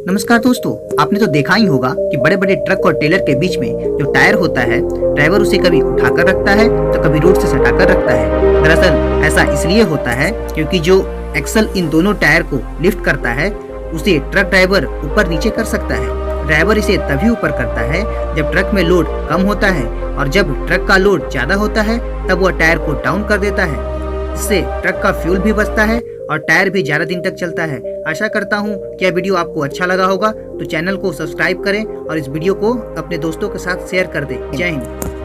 नमस्कार दोस्तों, आपने तो देखा ही होगा कि बड़े बड़े ट्रक और टेलर के बीच में जो टायर होता है, ड्राइवर उसे कभी उठाकर रखता है तो कभी रोड से सटाकर रखता है। दरअसल ऐसा इसलिए होता है क्योंकि जो एक्सल इन दोनों टायर को लिफ्ट करता है उसे ट्रक ड्राइवर ऊपर नीचे कर सकता है। ड्राइवर इसे तभी ऊपर करता है जब ट्रक में लोड कम होता है, और जब ट्रक का लोड ज्यादा होता है तब वह टायर को डाउन कर देता है। इससे ट्रक का फ्यूल भी बचता है और टायर भी ज्यादा दिन तक चलता है। आशा करता हूँ कि यह वीडियो आपको अच्छा लगा होगा, तो चैनल को सब्सक्राइब करें और इस वीडियो को अपने दोस्तों के साथ शेयर कर दें। जय हिंद।